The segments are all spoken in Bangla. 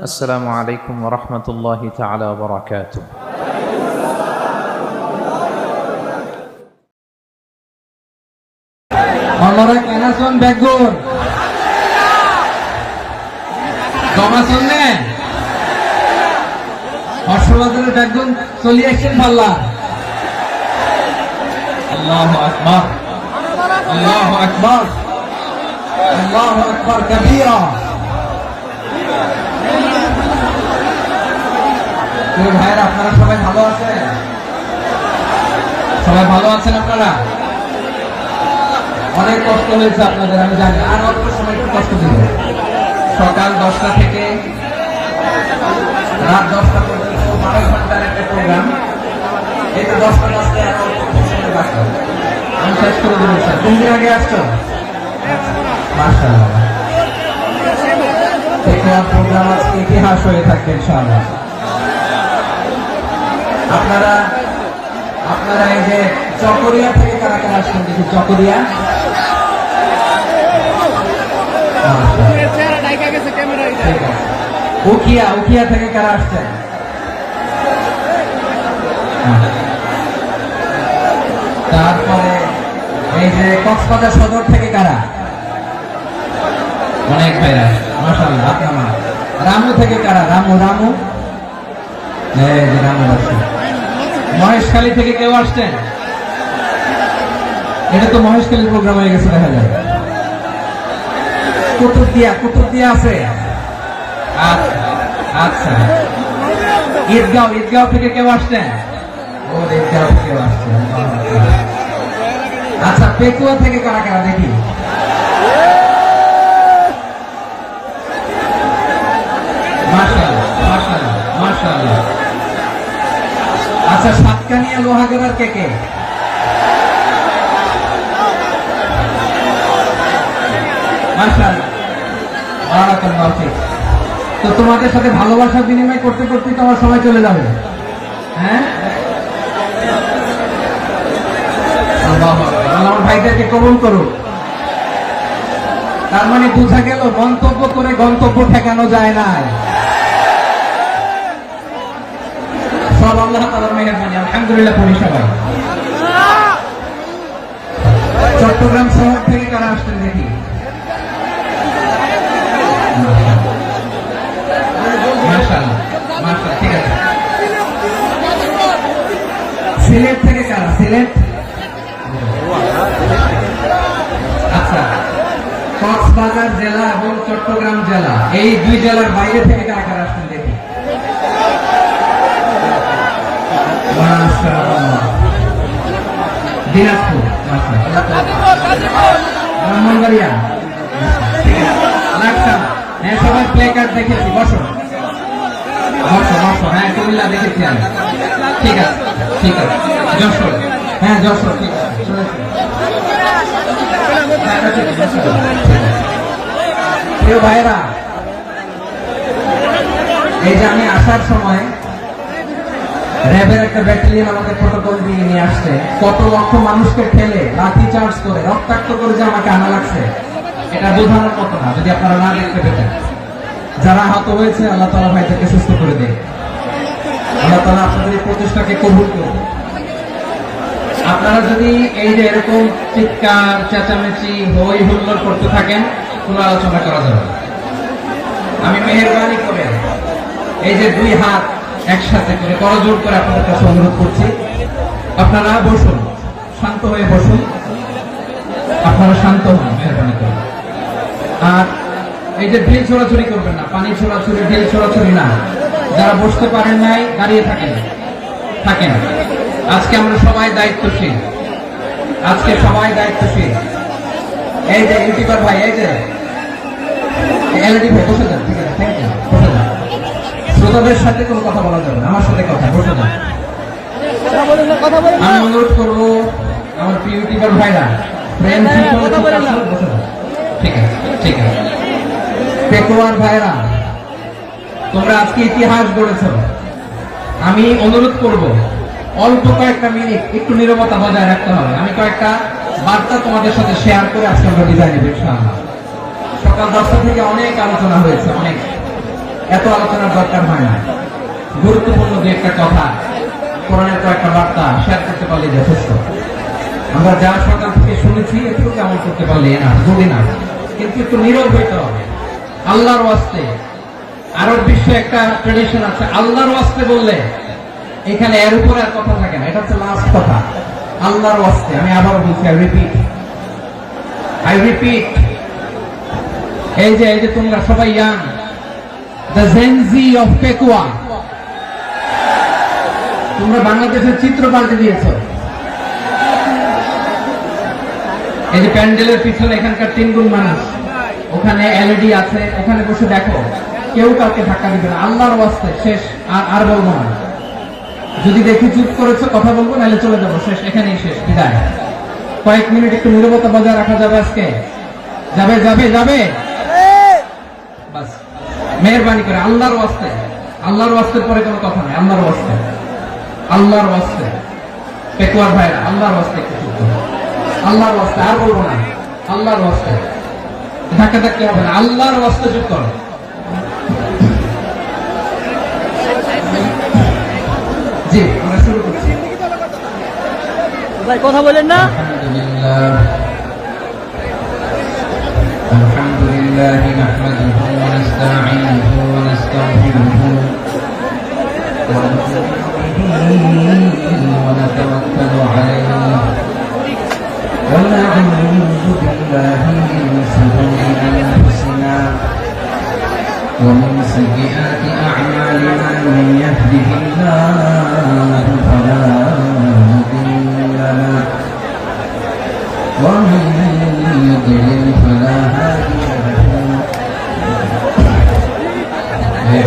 السلام عليكم ورحمة الله تعالى وبركاته. আমরা কেনাসন বেগুন কমাসন নে হর্ষবর্ধনের বেগুন চলে আসছেন পাল্লা। আল্লাহু আকবার, আল্লাহু আকবার, আল্লাহু আকবার কবীরা। ভাইরা আপনারা সবাই ভালো আছেন? সবাই ভালো আছেন? আপনারা অনেক কষ্ট হয়েছে আপনাদের, আমি জানি। আর অল্প সময় একটু কষ্ট ছিল। সকাল 10টা থেকে রাত 10টা পর্যন্ত 12 ঘন্টার একটা প্রোগ্রাম। এই তো 10টা বাজতে আর অল্প সময় বাকি। আমি শেষ করে দেবো। কোন দিন আগে আসছো? মাশাআল্লাহ। এই প্রোগ্রাম আজকে ইতিহাস হয়ে থাকবে ইনশাআল্লাহ। আপনারা এই যে চকরিয়া থেকে কারা কারা আসছেন দেখি? চকরিয়া, উখিয়া থেকে কারা আসছেন? তারপরে এই যে কক্সবাজার সদর থেকে কারা? অনেক ভাইরা, মাশাআল্লাহ। আপনার রামু থেকে কারা? রামু রামু আসছে। মহেশখালী থেকে কেউ আসছেন? এটা তো মহেশখালীর প্রোগ্রাম হয়ে গেছে দেখা যায়। কুতুবদিয়া আছে। আচ্ছা, ঈদগাঁও থেকে কেউ আসছেন? ঈদগাঁও থেকে কেউ আসছেন। আচ্ছা, পেকুয়া থেকে কারা কারা দেখি? মাশাআল্লাহ। আচ্ছা, সাতকানিয়া লোহাগড়ার কে? মাশাআল্লাহ। তো তোমাদের সাথে ভালোবাসা বিনিময় করতে করতে তো আমার সময় চলে যাবে। হ্যাঁ, আমার ভাইদেরকে কবুল করো। তার মানে বোঝা গেল মন্তব্য করে গন্তব্য ঠেকানো যায় না। সব আল্লাহ তাআলার মেহেরবানি। আলহামদুলিল্লাহ পড়ি সবাই। চট্টগ্রাম শহর থেকে কারা আসছেন দেখি? মাশাআল্লাহ, ঠিক আছে। সিলেট থেকে কারা? সিলেট, আচ্ছা। কক্সবাজার জেলা এবং চট্টগ্রাম জেলা, এই দুই জেলার বাইরে থেকে কারা কারা আসছেন দেখি? দিনাজপুর, ব্রাহ্মণবাড়িয়া, হ্যাঁ সবাই প্লে কার্ড দেখেছি। বসো। হ্যাঁ, কুমিল্লা দেখেছি আমি। ঠিক আছে। যশোর, হ্যাঁ যশোর, ঠিক আছে। প্রিয় ভাইরা, এই যে আমি আসার সময় র্যাবের একটা ব্যাটালিয়ন আমাকে প্রটোকল দিয়ে নিয়ে আসছে। কত লক্ষ মানুষকে ঠেলে লাঠি চার্জ করে রক্তাক্ত করে যে আমাকে আনা লাগছে, এটা বোঝানোর মতো না যদি আপনারা না দেখতে পেতেন। যারা আহত হয়েছে, আল্লাহ তাআলা ভাইদেরকে সুস্থ করে দেয়। আল্লাহ তাআলা আপনাদের এই প্রচেষ্টাকে কবুল করুন। আপনারা যদি এই যে এরকম চিৎকার চেঁচামেচি হই হুল্লোড় করতে থাকেন, কোনো আলোচনা করা যাবে না। আমি মেহেরবানি করে এই যে দুই হাত একসাথে করে করজোড় করে আপনাদের কাছে অনুরোধ করছি, আপনারা বসুন, শান্ত হয়ে বসুন। আপনারা শান্ত হন মেহেরবানি করে। আর এই যে ঢিল ছোড়াছুড়ি করবেন না, পানি ছোড়াছুড়ি, ঢিল ছোড়াছুড়ি না। যারা বসতে পারেন নাই, দাঁড়িয়ে থাকেন। আজকে আমরা সবাই দায়িত্বশীল। এই যে ইউটিউবার ভাই, এই যে এলইডি ভাই, বসে যান। ঠিক আছে, থ্যাংক ইউ। বসে যান। শ্রোতাদের সাথে কোনো কথা বলা যাবে না, আমার সাথে কথা। বসে যান। আমি অনুরোধ করবো আমার প্রিয় ইউটিউবার ভাইরা, বসে যান। ঠিক আছে। পেকুয়ার ভাইরা, তোমরা আজকে ইতিহাস গড়েছ। আমি অনুরোধ করব অল্প কয়েকটা মিনিট একটু নীরবতা বজায় রাখতে হবে। আমি কয়েকটা বার্তা তোমাদের সাথে শেয়ার করে আজকে আমরা বিদায় নেব ইনশাআল্লাহ। সকাল 10টা থেকে অনেক আলোচনা হয়েছে, অনেক। এত আলোচনার দরকার হয় না। গুরুত্বপূর্ণ যে একটা কথা, কোরআনের কয়েকটা বার্তা শেয়ার করতে পারলে যথেষ্ট। আমরা যা সকাল থেকে শুনেছি একটু কেমন করতে পারলে না, যদি না, কিন্তু একটু নীরব হইতে হবে। আল্লাহর ওয়াস্তে, আরব বিশ্বে একটা ট্রেডিশন আছে, আল্লাহর ওয়াস্তে বললে এখানে এর উপরে আর কথা থাকে না, এটা হচ্ছে লাস্ট কথা। আল্লাহর ওয়াস্তে, আমি আবার বলছি, আই রিপিট, এই যে তোমরা সবাই young, the Gen Z of Pekua, তোমরা বাংলাদেশের চিত্র পাল্টে দিয়েছো। এই যে প্যান্ডেলের পিছনে এখানকার 3 গুণ মানুষ, ওখানে এলইডি আছে, ওখানে বসে দেখো, কেউ কাউকে ধাক্কা দিবে না। আল্লাহর ওয়াস্তে শেষ, আর বলবো না। যদি দেখি চুপ করেছো, কথা বলবো, নাহলে চলে যাবো, শেষ, এখানেই শেষ, বিদায়। কয়েক মিনিট একটু নীরবতা বজায় রাখা যাবে আজকে? যাবে যাবে যাবে, বাস। মেহেরবানি করে আল্লাহর ওয়াস্তে, আল্লাহর ওয়াস্তের পরে কোনো কথা নেই, আল্লাহর ওয়াস্তে, আল্লাহর ওয়াস্তে। পেকুয়ার ভাইরা, আল্লাহর ওয়াস্তে একটু চুপ করো, আল্লাহর ওয়াস্তে, আর বলবো না, আল্লাহর ওয়াস্তে। ধাক্কা ধাক্কি হবে না, আল্লাহর ওয়াস্তে চুপ করো। জি, আমরা শুরু করছি। ভাই কথা বলেন না। আলহামদুলিল্লাহ নাহমাদুহু ওয়া নাস্তাঈনুহু ওয়া নাস্তাগফিরুহু ওয়া নু'মিনু বিহি ওয়া নাতাওয়াক্কালু আলাইহি ওয়া না'উযু বিল্লাহি মিন শুরুরি আনফুসিনা ওয়া মিন সাইয়্যাতি আ'মালিনা মান ইয়াহদিহিল্লাহু ফালা মুদিল্লা লাহু ওয়া মান يضلل فلا هادي له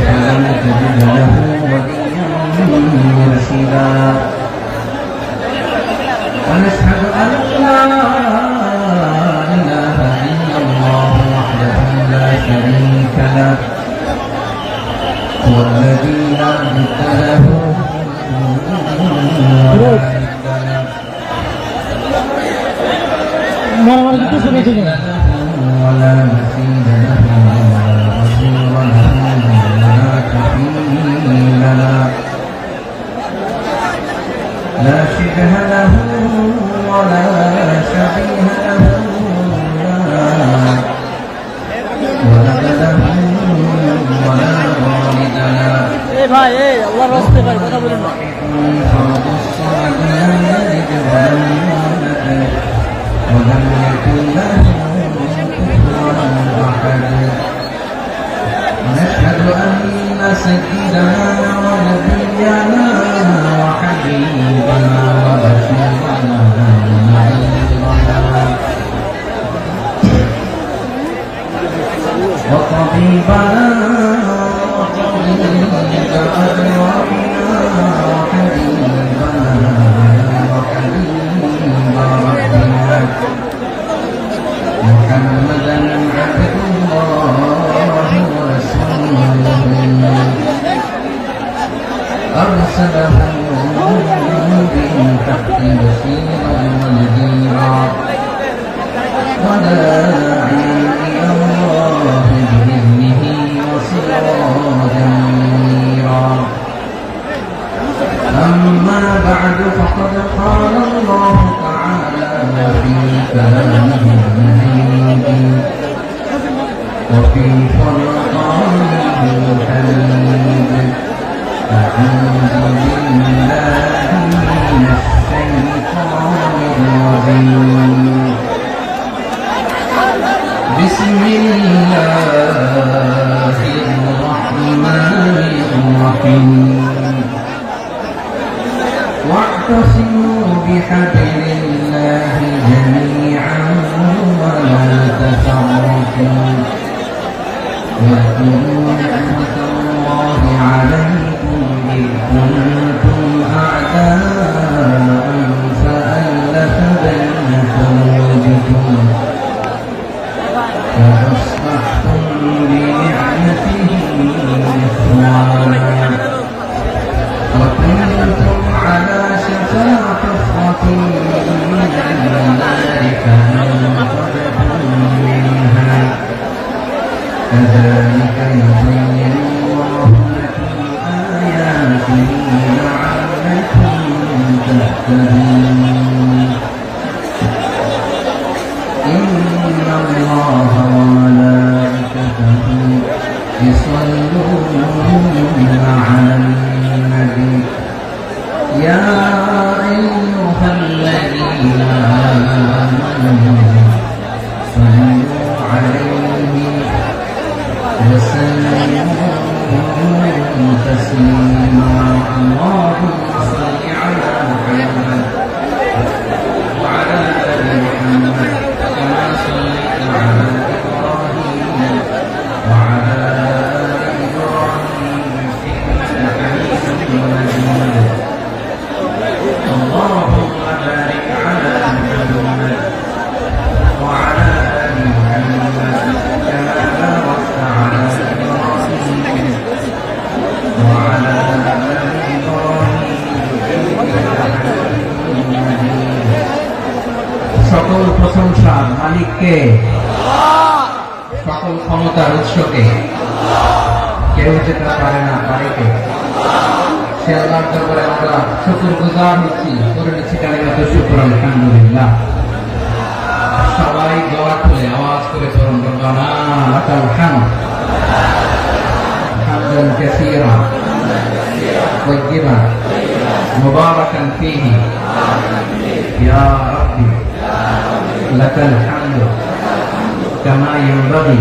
فلن تجد له وليا مرشدا ونشهد أن لا إله إلا الله وحده لا شريك له هو الذي لا ند له ولا مثيل له ولا وزير له ولا كفيل له لا شبه له ولا شبيه له ولد له ولا والد له ভাই আল্লাহর রাস্তে ভাই কথা বলেন না। فرد الصمد لم يلد ولم يولد ولم يكن له كفوا احد ونشهد ان سيدنا ونبينا وحبيبنا ورسولنا ونبينا وطبيبنا وطبيب أدوارنا وحبيبنا وحبيب ربنا محمدا عبد الله ورسوله أرسله بالحق بشيرا ونذيرا وداعيا إلى الله بإذنه وسراجا منيرا أما بعد فقد قال الله تعالى في كلامه المجيد وفي فرقانه الحميد أعوذ بالله من الشيطان الرجيم بسم الله الرحمن الرحيم واعتصموا بحبل الله جميعا ولا تفرقوا واذكروا نعمة الله عليكم إذ كنتم أعداء فألف بين قلوبكم فأصبحتم بنعمته إخوانا وكنتم على شفا حفرة من النار فأنقذكم منها كذلك يبين কে? সকল ক্ষমতার উৎসকে কেউ যেতে পারে না, পারে কে? সে আল্লাহর দরবারে আমরা শুকরগুজার হচ্ছি, করে নিচ্ছি কালিমাতুশ শুকর, আলহামদুলিল্লাহ। সবাই গলা খুলে আওয়াজ করে পড়ুন, রব্বানা লাকাল হামদ হামদান কাসীরা তাইয়্যিবান মুবারাকান ফীহি ইয়া রাব্বি লাকাল হামদু কামা ইয়ানবাগি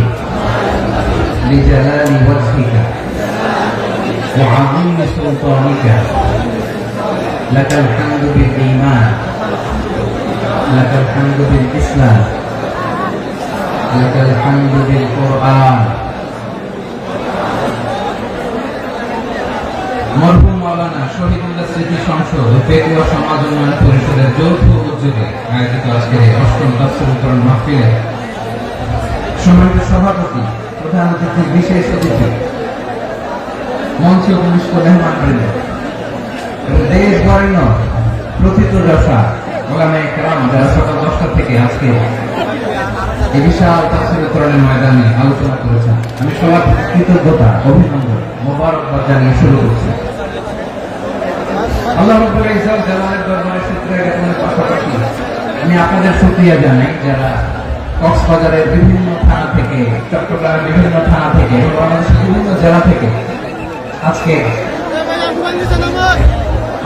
লিজালালি ওয়াজহিকা ওয়া আযীমি সুলতানিকা লাকাল হামদু বিল ঈমান لك الحمد بالإسلام لك الحمد بالقرآن। মরহুম মাওলানা শহীদুল্লাহ স্মৃতি সংসদ ও পেকুয়া সমাজ উন্নয়ন পরিষদের যৌথ উদ্যোগে আয়োজিত আজকের অষ্টম তাফসীরুল কোরআন মাহফিলে সম্মানিত সভাপতি, প্রধান অতিথি, বিশেষ অতিথি, মঞ্চে উপবিষ্ট মেহমানবৃন্দ এবং দেশ বরেণ্য প্রথিতযশা ওলামায়ে কেরাম যারা সকাল 10টা থেকে আজকে এই বিশাল তাফসীরুল কোরআনের ময়দানে আলোচনা করেছেন, আমি সবার কৃতজ্ঞতা, অভিনন্দন, মোবারকবাদ জানিয়ে শুরু করছি। আল্লাহ রাব্বুল ইজ্জত জালালের দরবারে শুকরিয়া জ্ঞাপনের পাশাপাশি আমি আপনাদের শুকরিয়া জানাই যারা কক্সবাজারের বিভিন্ন থানা থেকে, চট্টগ্রামের বিভিন্ন থানা থেকে এবং বাংলাদেশের বিভিন্ন জেলা থেকে আজকে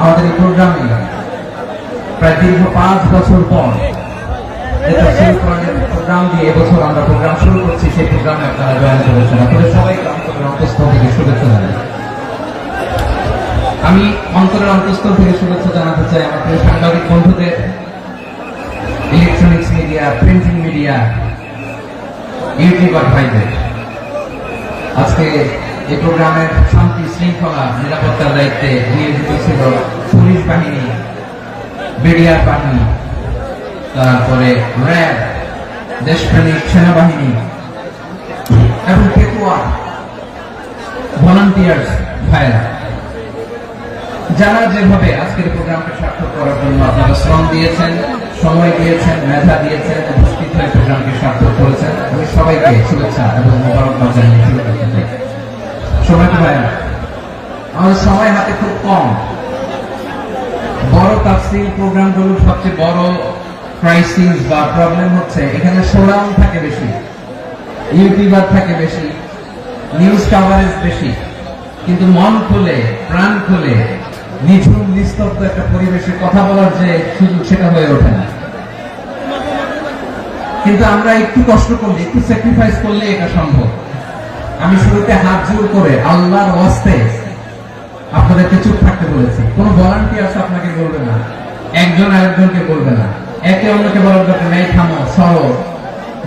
আমাদের এই প্রোগ্রামে প্রায় দীর্ঘ 5 বছর পর তাফসীরুল কোরআনের প্রোগ্রাম দিয়ে এবছর আমরা প্রোগ্রাম শুরু করছি, সেই প্রোগ্রামে আপনারা জয়েন করেছেন। আপনাদের সবাইকে অন্তরের অন্তঃস্থল থেকে শুভেচ্ছা জানাই। আমি অন্তরের অন্তঃস্থল থেকে শুভেচ্ছা জানাতে চাই আমার প্রিয় সাংবাদিক বন্ধুদের, electronics media, printing media, YouTuber ভাইদের। আজকে এই প্রোগ্রামের শান্তি শৃঙ্খলা নিরাপত্তার দায়িত্বে নিয়োজিত ছিল পুলিশ বাহিনী, বিডিআর বাহিনী, তারপরে র্যাব, দেশপ্রেমিক সেনাবাহিনী এবং পেকুয়া ভলান্টিয়ার্স ভাইরা, যারা যেভাবে আজকের প্রোগ্রামকে সার্থক করার জন্য আপনারা শ্রম দিয়েছেন, সময় দিয়েছেন, মেধা দিয়েছেন, উপস্থিত হয়ে প্রোগ্রামকে সার্থক করেছেন, আমি সবাইকে শুভেচ্ছা এবং মোবারকবাদ জানিয়ে শুরু করতে চাই। সময়টা ভাইরা, আমাদের সময় হাতে খুব কম। বড় তাফসীর প্রোগ্রামগুলোর সবচেয়ে বড় ক্রাইসিস বা প্রবলেম হচ্ছে এখানে শোডাউন থাকে বেশি, ইউটিউবার থাকে বেশি, নিউজ কভারেজ বেশি, কিন্তু মন খুলে, প্রাণ খুলে, নিঝুম নিস্তব্ধ একটা পরিবেশে কথা বলার যে সুযোগ সেটা হয়ে ওঠে না। কিন্তু আমরা একটু কষ্ট করলে, একটু স্যাক্রিফাইস করলে এটা সম্ভব। আমি শুরুতে হাত জোর করে আল্লাহর ওয়াস্তে আপনাদেরকে চুপ থাকতে বলেছি। কোন ভলান্টিয়ার্স আপনাকে বলবে না, একজন আরেকজনকে বলবে না, একে অন্যকে বলার দরকার নাই, থামো, সরো,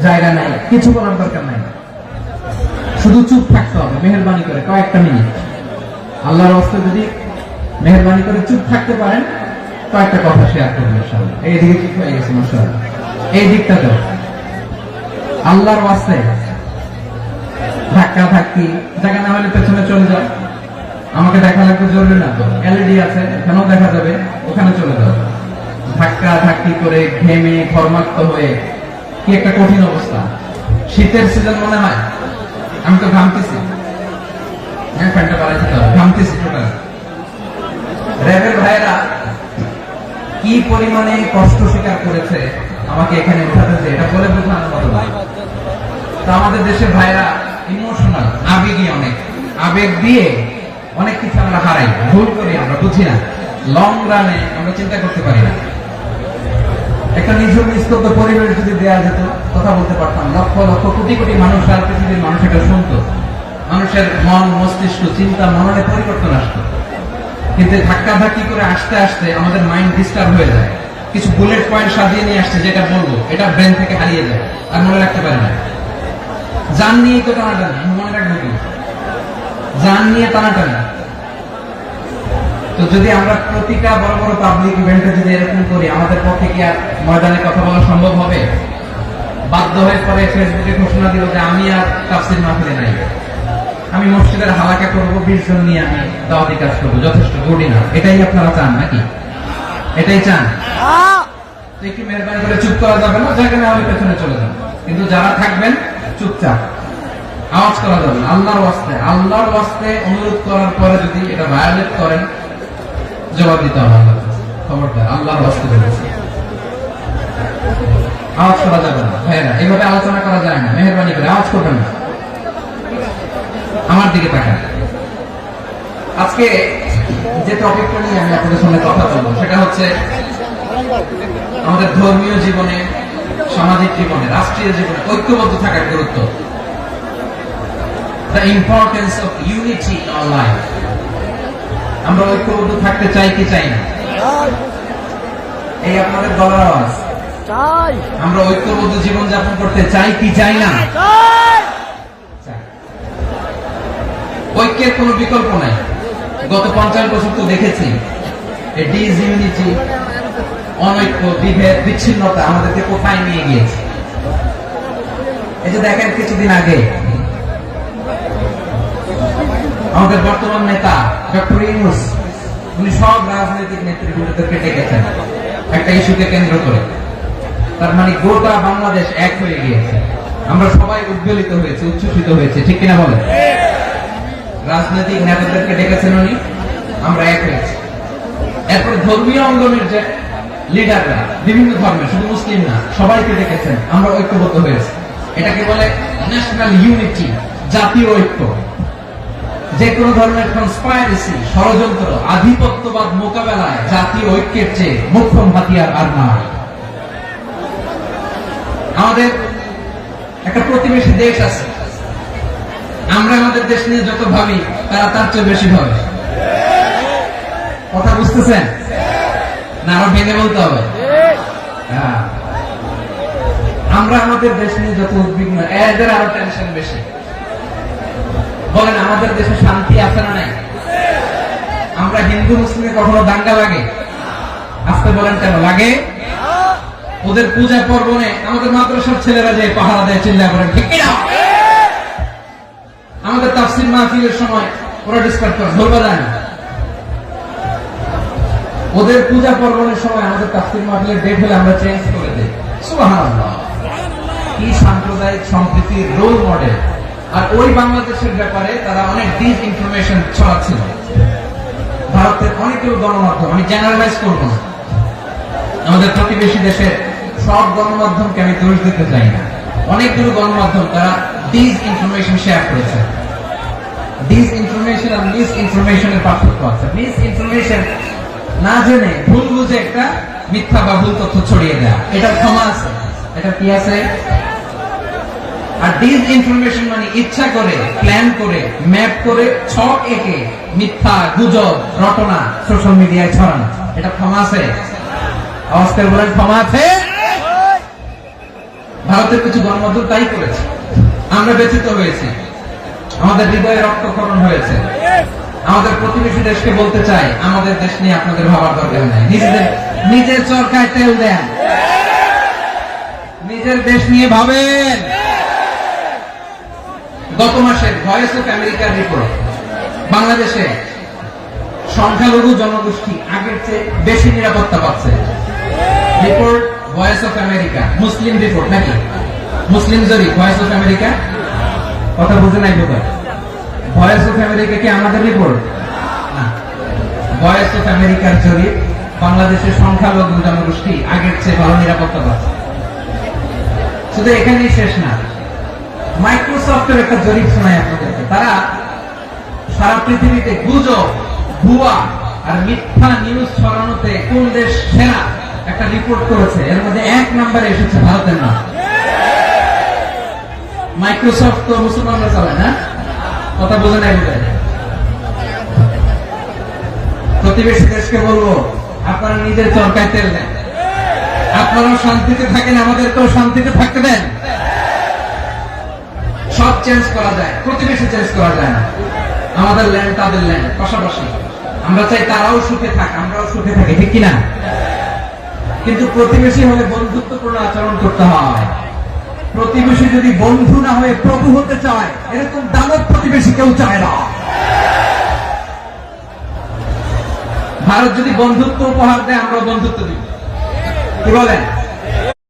জায়গা নাই, কিছু বলার দরকার নাই, শুধু চুপ থাকতে হবে মেহেরবানি করে কয়েকটা মিনিট। আল্লাহর ওয়াস্তে যদি মেহেরবানি করে চুপ থাকতে পারেন, কয়েকটা কথা শেয়ার করবেন ইনশাআল্লাহ। এইদিকে ঠিক হয়ে গেছে মাশাআল্লাহ, এই দিকটা তো আল্লাহর ওয়াস্তে ধাক্কা ধাক্কি জায়গা না হলে পেছনে চলে যাও। আমাকে দেখা লাগবে জরুরি না, এলইডি আছে, এখানেও দেখা যাবে, ওখানে চলে যাও। ধাক্কা ধাক্কি করে ঘেমে ঘর্মাক্ত হয়ে কি একটা কঠিন অবস্থা। শীতের সিজন মনে হয়, আমি তো ঘামতেছি, হ্যাঁ ফ্যানটা বাড়াই দিতে হবে, ঘামতেছি টোটাল। র্যাবের ভাইরা কি পরিমাণে কষ্ট স্বীকার করেছে আমাকে এখানে উঠাতে, এটা বলে বোঝানোর মতো না। তো আমাদের দেশের ভাইরা ইমোশনাল, আবেগী, অনেক আবেগ দিয়ে অনেক কিছু আমরা হারাই, ভুল করি, আমরা বুঝি না, লং রানে আমরা চিন্তা করতে পারি না। একটা নিঝুম নিস্তব্ধ পরিবেশ যদি দেওয়া যেত, কথা বলতে পারতাম, লক্ষ লক্ষ কোটি কোটি মানুষ, আর পৃথিবীর মানুষ এটা শুনতো, মানুষের মন, মস্তিষ্ক, চিন্তা, মননে পরিবর্তন আসতো। কিন্তু ধাক্কা ধাক্কি করে আসতে আসতে আমাদের মাইন্ড ডিস্টার্ব হয়ে যায়। কিছু বুলেট পয়েন্ট সাজিয়ে নিয়ে আসছে, যেটা বলবো এটা ব্রেন থেকে হারিয়ে যায়, আর মনে রাখতে পারে না। জান নিয়ে তো টানাটানি, মনে রাখবো কি, জান নিয়ে টানাটানি। তো যদি আমরা প্রতিটা বড় বড় পাবলিক ইভেন্টে যদি এরকম করি, আমাদের পক্ষে কি আর ময়দানে কথা বলা সম্ভব হবে? বাধ্য হয়ে পরে ফেসবুকে ঘোষণা দিল যে আমি আর তাফসীর মাহফিলে নাই, আমি মসজিদের হালাকা করব, 20 জন নিয়ে আমি দাওয়াতি কাজ করবো, যথেষ্ট গুডি না? এটাই আপনারা চান নাকি? এটাই চান? একটু মেহরবানি করে চুপ করা যাবে না, জায়গা না হলে পেছনে চলে যান। কিন্তু যারা থাকবেন চুপচাপ, আওয়াজ করা যাবে না। আল্লাহর ওয়াস্তে অনুরোধ করার পরে যদি এটা ভায়োলেট করেন, জবাব দিতে হবে আল্লাহর কাছে। খবরদার, আল্লাহর ওয়াস্তে বলেছি, আওয়াজ করা যাবে না। ভাইয়েরা, এইভাবে আলোচনা করা যায় না, মেহেরবানি করে আওয়াজ করবেন না। আমার দিকে তাকান। আজকে যে টপিকটা নিয়ে আমি আপনাদের সঙ্গে কথা বলবো সেটা হচ্ছে আমাদের ধর্মীয় জীবনে, সামাজিক জীবনে, রাষ্ট্রীয় জীবনে ঐক্যবদ্ধ থাকার গুরুত্ব। The importance of unity in our life. আমরা ঐক্যবদ্ধ থাকতে চাই কি চাই না? এই আপনাদের গলার আওয়াজ। চাই। আমরা ঐক্যবদ্ধ জীবন যাপন করতে চাই কি চাই না? চাই। ঐক্যের কোনো বিকল্প নাই। গত 50 বছর তো দেখেছি ডিসইউনিটি, অনৈক্য, বিভেদ, বিচ্ছিন্নতা আমাদেরকে কোথায় নিয়ে গিয়েছে। এই যে দেখেন, কিছুদিন আগে আমাদের বর্তমান নেতা ডক্টর ইউনূস, উনি সব রাজনৈতিক নেতৃবৃন্দদেরকে ডেকেছেন একটা ইস্যুকে কেন্দ্র করে। তার মানে গোটা বাংলাদেশ এক হয়ে গিয়েছে। আমরা সবাই উদ্বেলিত হয়েছে, উচ্ছ্বসিত হয়েছে, ঠিক কিনা বলেন? রাজনৈতিক নেতাদেরকে ডেকেছেন উনি, আমরা এক হয়েছি। এরপর ধর্মীয় অঙ্গনের যে লিডাররা, বিভিন্ন ধর্মের, শুধু মুসলিম না, সবাইকে ডেকেছেন, আমরা ঐক্যবদ্ধ হয়েছি। এটাকে বলে ন্যাশনাল ইউনিটি, জাতীয় ঐক্য। যে কোনো ধরনের কনস্পাইরেসি, ষড়যন্ত্র, আধিপত্যবাদ মোকাবেলায় জাতীয় ঐক্যের চেয়ে মোক্ষম হাতিয়ার আর নাই। আমাদের একটা প্রতিবেশী দেশ আছে, আমরা আমাদের দেশ নিয়ে যত ভাবি তারা তার চেয়ে বেশি ভাবে। কথা বুঝতেছেন না? আরো ভেঙে বলতে হবে। হ্যাঁ, আমরা আমাদের দেশ নিয়ে যত উদ্বিগ্ন, এদের আরো টেনশন বেশি। বলেন, আমাদের দেশে শান্তি আছে না নাই? আমরা হিন্দু মুসলিমে কখনো দাঙ্গা লাগে? আসতে বলেন, কেন লাগে? ওদের পূজা পর্বণে আমাদের মাদ্রাসার ছেলেরা যে পাহারা দেয়, চিল্লা করেন, ঠিক কিনা? আমাদের তাফসীর মাহফিলের সময় ওরা ডিস্টার্ব করে, ঢোল বাজায় না। ওদের পূজা পর্বণের সময় আমাদের তাফসীর মাহফিলের ডেট হলে আমরা চেঞ্জ করে দিই। সুবহানাল্লাহ, কি সাম্প্রদায়িক সম্প্রীতির রোল মডেল। আর ওই বাংলাদেশের ব্যাপারে তারা অনেক ডিস ইনফরমেশন ছড়াচ্ছিল। ভারতের অনেকগুলো গণমাধ্যম, আমি জেনারেলাইজ করব না, আমাদের প্রতিবেশী দেশের সব গণমাধ্যমকে আমি দোষ দিতে চাই না, অনেকগুলো গণমাধ্যম তারা ডিস ইনফরমেশন শেয়ার করেছে। ডিস ইনফরমেশন আর মিস ইনফরমেশনের পার্থক্য আছে। মিস ইনফরমেশন না জেনে ভুল বুঝে একটা মিথ্যা বা ভুল তথ্য ছড়িয়ে দেয়া, এটা ক্ষমা আছে, এটা কি আছে। আর ডিস ইনফরমেশন মানে ইচ্ছা করে, প্ল্যান করে, ম্যাপ করে, ছক এঁকে মিথ্যা, গুজব, রটনা সোশ্যাল মিডিয়ায় ছড়ানো, এটা ক্ষমা আছে? আওয়াজ করে বলেন, ক্ষমা আছে? ভারতের কিছু গণমাধ্যম তাই করেছে, আমরা ব্যথিত হয়েছি, আমাদের হৃদয়ে রক্তক্ষরণ হয়েছে। আমাদের প্রতিবেশী দেশকে বলতে চাই, আমাদের দেশ নিয়ে আপনাদের ভাবার দরকার নাই, নিজের চরকায় তেল দেন, নিজের দেশ নিয়ে ভাবেন। গত মাসের ভয়েস অফ আমেরিকার রিপোর্ট, বাংলাদেশে সংখ্যালঘু জনগোষ্ঠী আগের চেয়ে বেশি নিরাপত্তা পাচ্ছে। Report voice of America, Muslim report নাকি? মুসলিম জরিপ, ভয়েস অফ আমেরিকা। কথা বুঝে নাই বোধ হয়। ভয়েস অফ আমেরিকা কি আমাদের রিপোর্ট না? ভয়েস অফ আমেরিকার জরিপ, বাংলাদেশের সংখ্যালঘু জনগোষ্ঠী আগের চেয়ে ভালো নিরাপত্তা পাচ্ছে। শুধু এখানেই শেষ না, মাইক্রোসফটের একটা জরিপ শোনায় আপনাদেরকে। তারা সারা পৃথিবীতে গুজব, ভুয়া আর মিথ্যা নিউজ ছড়ানোতে কোন দেশ সেরা একটা রিপোর্ট করেছে। এর মধ্যে 1 নম্বরে এসেছে ভারতের নাম। মাইক্রোসফট তো মুসলমানরা চালায় না? কথা বোঝে নাই বোধ হয়। প্রতিবেশী দেশকে বলবো, আপনারা নিজের চরকায় তেল দেন, আপনারাও শান্তিতে থাকেন, আমাদেরকেও শান্তিতে থাকতে দেন। সব চেঞ্জ করা যায়, প্রতিবেশী চেঞ্জ করা যায় না। আমাদের ল্যান্ড তাদের ল্যান্ড, পাশাপাশি। আমরা চাই তারাও সুখে থাক, আমরাও সুখে থাকি, ঠিক কিনা? কিন্তু প্রতিবেশী হলে বন্ধুত্বপূর্ণ আচরণ করতে হয়। প্রতিবেশী যদি বন্ধু না হয়ে প্রভু হতে চায়, এরকম দানব প্রতিবেশী কেউ চায় না। ভারত যদি বন্ধুত্ব উপহার দেয়, আমরা বন্ধুত্ব দিব। কি বলেন?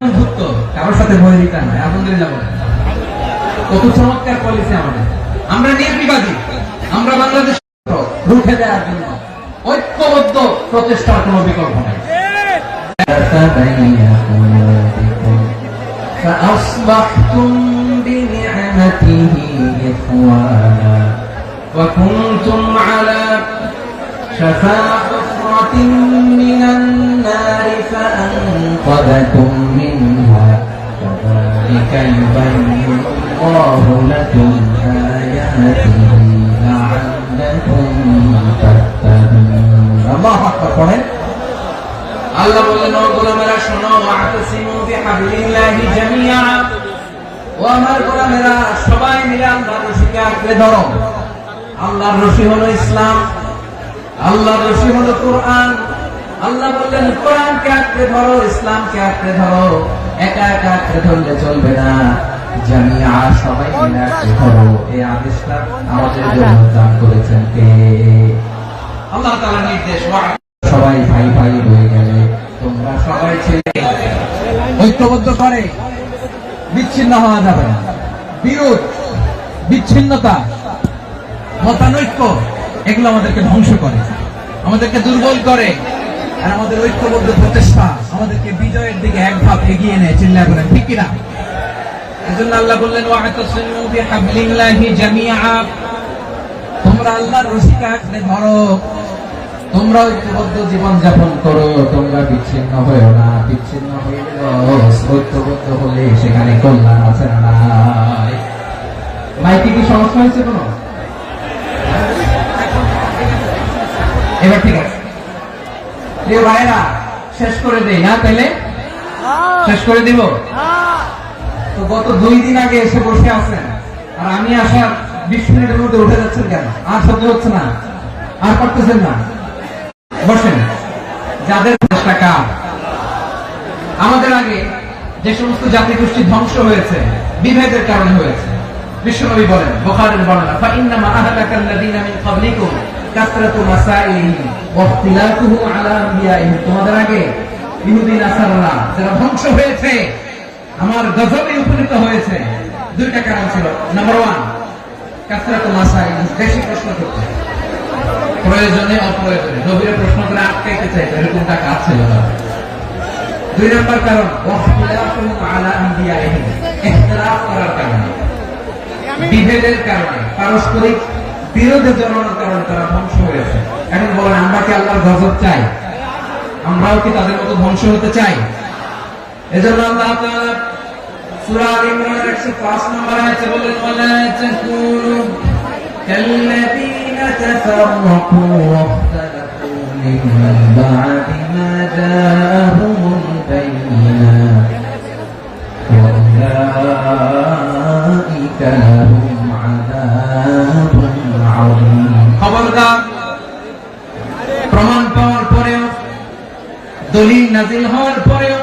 বন্ধুত্ব কারোর সাথে ভয় দিতে নাই। আলহামদুলিল্লাহ বলেন। কত চমৎকার পলিসি আমাদের। আমরা নির্বিবাদী, আমরা বাংলাদেশ রুখে দেওয়ার জন্য ঐক্যবদ্ধ প্রচেষ্টার কোনো বিকল্প নাই। فأصبحتم بنعمته إخوانا وكنتم على شفا حفرة من النار فأنقذكم منها كذلك يبين الله لكم آياته لعلكم تهتدون الله أكبر قرآن আল্লাহ বললেন ও গোলামেরা শোনো ওয়াতাসিমু বিহাবলিল্লাহি জামিআ ও আমার গোলামেরা সবাই মিলে আল্লাহর রশিকে আঁকড়ে ধরো। আল্লাহর রশি হলো ইসলাম, আল্লাহর রশি হলো কোরআন। আল্লাহ বললেন কোরআনকে আঁকড়ে ধরো, ইসলামকে আঁকড়ে ধরো। একা একা আঁকড়ে ধরলে চলবে না, জামিআ সবাই মিলে আঁকড়ে ধরো। এই আদেশটা আমাদের জন্য দান করেছেন কে? আল্লাহ তাআলার নির্দেশ। সবাই ভাই ভাই হয়ে গেলে তোমরা সবাই ছেলে ঐক্যবদ্ধ করে বিচ্ছিন্ন হওয়া যাবে না। বিরোধ, বিচ্ছিন্নতা, মতানৈক্য এগুলো আমাদেরকে ধ্বংস করে, আমাদেরকে দুর্বল করে। আর আমাদের ঐক্যবদ্ধ প্রচেষ্টা আমাদেরকে বিজয়ের দিকে এক ধাপ এগিয়ে নেয়। চিল্লায় বলেন ঠিক কিনা? এজন্য আল্লাহ বললেন ওয়াতাসিমু বিহাবলিল্লাহি জামিআ, তোমরা আল্লাহর রশিকে আঁকড়ে ধরো, তোমরা ঐক্যবদ্ধ জীবন যাপন করো, তোমরা বিচ্ছিন্ন হয়েও না। বিচ্ছিন্ন হয়ে ঐক্যবদ্ধ হলে সেখানে কল্যাণ আছে না নাই? মাইকে কি সমস্যা হয়েছে কোনো? এবার ঠিক আছে প্রিয় ভাইরা, শেষ করে দেই না? তাইলে শেষ করে দিব। তো গত 2 দিন আগে এসে বসে আছেন, আর আমি আসার 20 মিনিটের মধ্যে উঠে যাচ্ছেন কেন? আর সহ্য হচ্ছে না, আর পারতেছেন না? বসেন। যাদের টাকা আমাদের আগে যে সমস্ত জাতি গোষ্ঠী ধ্বংস হয়েছে বিভেদের কারণে হয়েছে, বিশ্বনবী বলেন বুখারীর বর্ণনা ফাইন্নামা আহলাকাল্লাযীনা মিন ক্বাবলিকুম কাসরাতু মাসাইলিহিম ওয়া ইখতিলাফুহুম আলা আনবিয়াইহিম, তোমাদের আগে ইহুদি নাসারারা যারা ধ্বংস হয়েছে, আমার গজবে উপনীত হয়েছে। 2টা কারণ ছিল। নাম্বার 1 কাসরাতু মাসাইলিহিম, বেশি প্রশ্ন করতে, প্রয়োজনে অপ্রয়োজনে নবীর প্রশ্ন করে আটকাইতে চাইছে, এরকমটা কাজ ছিল না। 2 নম্বর কারণ ওয়াখতিলাফুহুম আলা আনবিয়াইহিম, ইখতিলাফ করার কারণে, বিভেদের কারণে, পারস্পরিক বিরোধে জন্মানোর কারণে তারা ধ্বংস হয়েছে। এখন বলেন আমরা কি আল্লাহর গজব চাই? আমরাও কি তাদের মতো ধ্বংস হতে চাই? এজন্য আল্লাহ তাআলা সূরা আল ইমরানের 105 নম্বর আয়াতে বলেন ওয়ালা তাকুনু কাল্লাযীনা তাফাররাকু ওয়াখতালাফু মিন বা'দি মা জাআহুমুল বায়িনাত ওয়া উলাইকা লাহুম আযাবুন আযীম। খবরদার, প্রমাণ পাওয়ার পরেও, দলিল নাযিল হওয়ার পরেও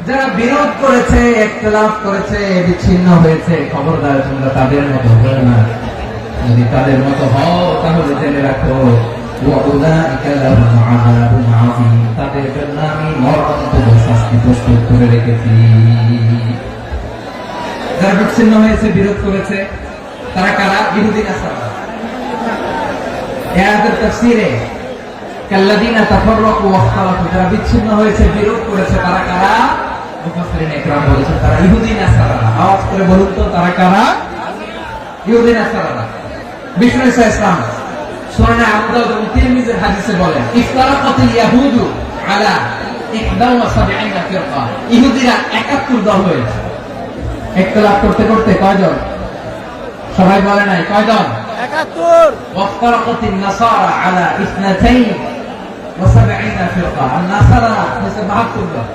যারা বিরোধ করেছে, ইখতিলাফ করেছে, বিচ্ছিন্ন হয়েছে, খবরদার তোমরা তাদের মতো হও না। যদি তাদের মতো হও তাহলে জেনে রাখো ওয়া উলাইকা লাহুম আযাবুন আযীম, তাদের জন্য আমি মরণান্তর শাস্তি প্রস্তুত করে রেখেছি। যারা বিচ্ছিন্ন হয়েছে, বিরোধ করেছে, তারা কারা? ইহুদি নাসারা। এই আয়াতের তাফসীরে কাল্লাযীনা তাফাররাকু ওয়াখতালাফু, যারা বিচ্ছিন্ন হয়েছে, বিরোধ করেছে, তারা কারা? মুফাসসিরিন ইকরাম বলেছেন তারা ইহুদি নাসারা। আওয়াজ করে বলুন তো তারা কারা? ইহুদি নাসারা। বিষ্ণু ঈসা ইসলাম সুনান আবু দাউদ এবং তিরমিজির হাদিসে বলেন ইফতারাকাতিল ইয়াহুদু আলা 71 ফিরকা, ইহুদিরা 71 দল হয়েছে। ইখতিলাফ করতে করতে কয়জন? সবাই বলে নাই কয়জন? 71। ওয়াফতারাকাতিন নাসারা আলা 72 ফিরকা, আর নাসারা হচ্ছে 72 দল।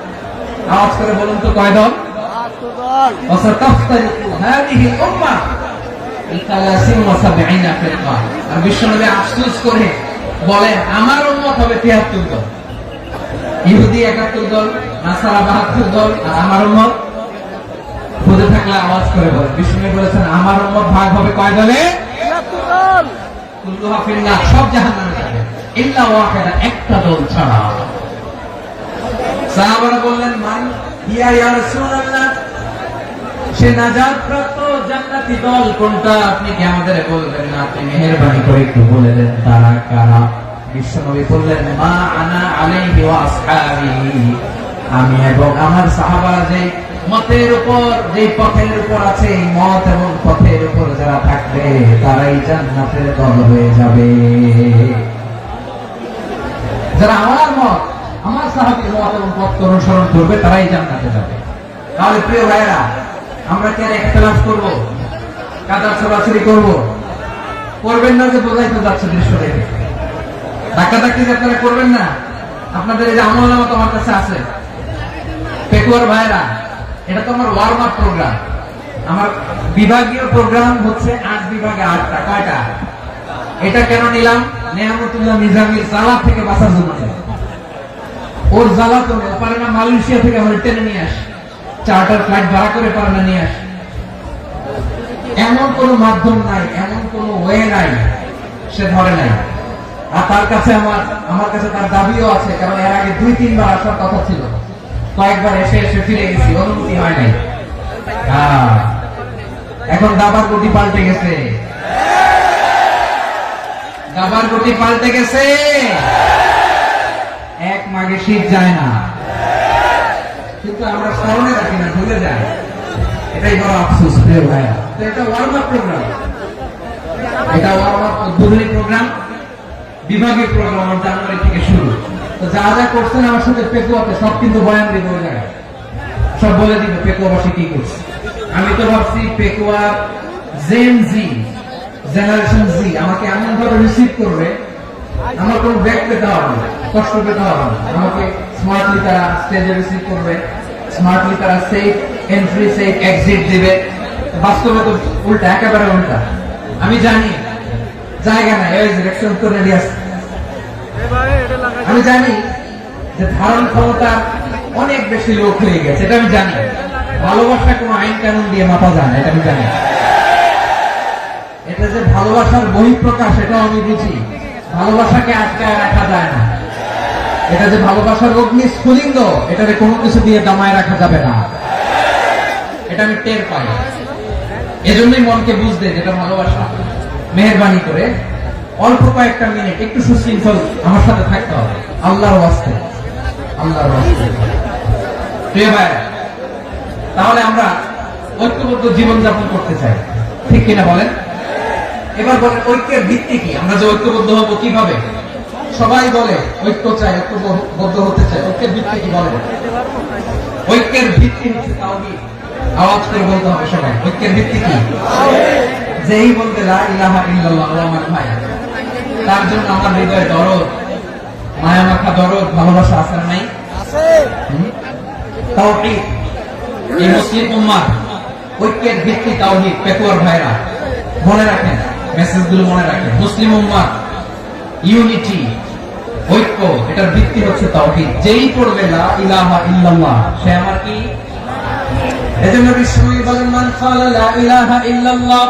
আওয়াজ করে বলুন তো কয় দল? 72 দল। ওয়াসাতাফতারিকু হাদিহিল উম্মাহ ইলা 73 ফিরকা, আর বিশ্বনবী আফসোস করে বলেন আমার উম্মত হবে 73 দল। ইহুদি 71 দল, নাসারা 72 দল, আর আমার উম্মত বুঝে থাকলে আওয়াজ করে বলেন। বিশ্বনবী বলেছেন আমার উম্মত ভাগ হবে কয় দলে? 73 দল। কুল্লুহা ফিন্নার, সব জাহান্নামে যাবে ইল্লা ওয়াহিদা, একটা দল ছাড়া। সাহাবারা বললেন মান ইয়া রাসূলুল্লাহ, সে নাজাত প্রাপ্ত জান্নাতি দল কোনটা আপনি কি আমাদের বলবেন না? আপনি মেহেরবানি করে একটু বলে দেন তারা কারা। বিশ্বনবী বললেন, মা আনা আলাইহি ওয়া আসহাবি, আমি এবং আমার সাহাবারা যে মতের উপর, যে পথের উপর আছে, এই মত এবং পথের উপর যারা থাকবে তারাই জান্নাতের দল হয়ে যাবে। যারা আমার মত, আমার সাহাবীর মত এবং পথ অনুসরণ করবে তারাই জান্নাতে যাবে। তাহলে প্রিয় ভাইরা, আমরা কি আর ইখতিলাফ করব, কাদা ছড়াছড়ি করব? করবেন না, যে বোঝাই তো যাচ্ছে দৃশ্য দেখে। ধাক্কাধাক্কি আপনারা করবেন না। আপনাদের এই যে আমলনামা আমার কাছে আছে, পেকুয়ার ভাইরা, এটা তো আমার ওয়ার্ম আপ প্রোগ্রাম। আমার বিভাগীয় প্রোগ্রাম হচ্ছে 8 বিভাগে 8টা। কয়টা? এটা কেন নিলাম? নেয়ামতুল্লাহ নিজামীর জ্বালা থেকে বাঁচার জন্য। ওর জ্বালা তো পারে না, মালয়েশিয়া থেকে আমার টেনে নিয়ে আসে, চার্টার ফ্লাইট ভাড়া করে পারে না নিয়ে আসে। এমন কোন মাধ্যম নাই, এমন কোন ওয়ে নাই সে ধরে নাই। আর তার কাছে আমার কাছে তার দাবিও আছে, কারণ এর আগে 2-3 বার আসার কথা ছিল, কয়েকবার এসে ফিরে গেছি, অনুমতি হয় নাই। এখন দাবার গতি পাল্টে গেছে, দাবার গতি পাল্টে গেছে। এক মাঘে শীত যায় না, কিন্তু আমরা স্মরণে রাখি না, ভুলে যাই। এটাই বড় আফসোস প্রিয় ভাইয়া। তো এটা ওয়ার্ম আপ প্রোগ্রাম, এটা ওয়ার্ম আপ উদ্বোধনী প্রোগ্রাম, বিভাগীয় প্রোগ্রাম আমার জানুয়ারি থেকে শুরু। তো যা যা করছেন আমার সাথে পেকুয়াতে সব কিন্তু বয়ান দিব, ওই জায়গায় সব বলে দিব পেকুয়াবাসী কি করছে। আমি তো ভাবছি পেকুয়া জেন জি, জেনারেশন জি আমাকে এমন ভাবে রিসিভ করবে, আমার কোনো ব্যাক পেতে হবে না, কষ্ট পেতে হবে না। আমাকে স্মার্টলি তারা স্টেজে রিসিভ করবে, স্মার্টলি তারা সেফ এন্ট্রি সেফ এক্সিট দিবে। বাস্তবে তো উল্টা, একেবারে উল্টা। আমি জানি জায়গা নাই, ওই ইলেকশন তো রেডি আছে। আমি জানি যে ধারণ ক্ষমতা অনেক বেশি লোক হয়ে গেছে, এটা আমি জানি। ভালোবাসা কোনো আইন কানুন দিয়ে মাপা যায় না, এটা আমি জানি। এটা যে ভালোবাসার বহিঃপ্রকাশ, এটাও আমি বুঝি। ভালোবাসাকে আটকায় রাখা যায় না। এটা যে ভালোবাসার অগ্নি স্ফুলিঙ্গ, এটাকে কোনো কিছু দিয়ে দামায় রাখা যাবে না, এটা আমি টের পাই। এজন্যই মনকে বুঝতে যেটা ভালোবাসা। মেহেরবানি করে অল্প কয়েকটা মিনিট একটু সুশৃঙ্খল আমার সাথে থাকতে হবে, আল্লাহর ওয়াস্তে, আল্লাহর ওয়াস্তে। প্রিয় ভাই, তাহলে আমরা ঐক্যবদ্ধ জীবনযাপন করতে চাই, ঠিক কিনা বলেন? এবার বলেন ঐক্যের ভিত্তি কি? আমরা যে ঐক্যবদ্ধ হবো কিভাবে? সবাই বলে ঐক্য চাই, ঐক্যবদ্ধ হতে চাই। ঐক্যের ভিত্তি কি বলেন? ঐক্যের ভিত্তি হচ্ছে তাওহীদ। আওয়াজ করে বলতে হবে সবাই, ঐক্যের ভিত্তি কি? যেই বলতে লা ইলাহা ইল্লাল্লাহ, আমার ভাই, তার জন্য আমার হৃদয়ে দরদ, মায়া মাখা দরদ, ভালোবাসা আছে না নাই? আছে। তাওহীদ। এই মুসলিম উম্মাহ ঐক্যের ভিত্তি তাওহীদ। পেকুয়ার ভাইরা মনে রাখেন, মেসেজগুলো মনে রাখেন। মুসলিম উম্মাহ ইউনিটি, ঐক্য, এটার ভিত্তি হচ্ছে তাওহীদ। যেই পড়বে লা ইলাহা ইল্লাল্লাহ, সে আমার কি? এজন্য বিশ্বনবী বলেন, মান ক্বালা লা ইলাহা ইল্লাল্লাহ,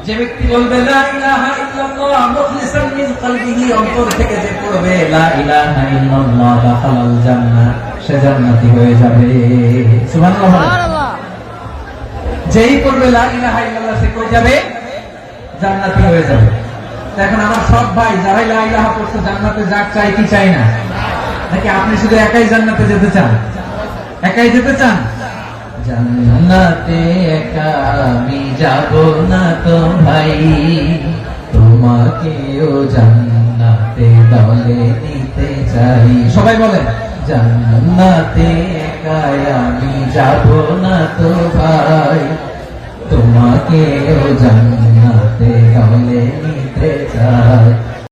যে ব্যক্তি বলবে লা ইলাহা ইল্লাল্লাহ মুখলিসান মিন কলবিহি, অন্তর থেকে যে পড়বে লা ইলাহা ইল্লাল্লাহ, দাখালাল জান্নাহ, সে জান্নাতি হয়ে যাবে। সুবহানাল্লাহ। যেই পড়বে লা ইলাহা ইল্লাল্লাহ, সে কই যাবে? জান্নাতি হয়ে যাবে। এখন আমার সব ভাই যারাই লা ইলাহা পড়ছে জান্নাতে যাক, চাই কি চাই না? নাকি আপনি শুধু একাই জান্নাতে যেতে চান? একাই যেতে চান? জান্নাতে একা আমি যাব না তো ভাই, তোমাকেও জান্নাতে দলে নিতে চাই। সবাই বলেন, জান্নাতে একা আমি যাব না তো ভাই, তোমাকেও জান্নাতে দলে নিতে চাই।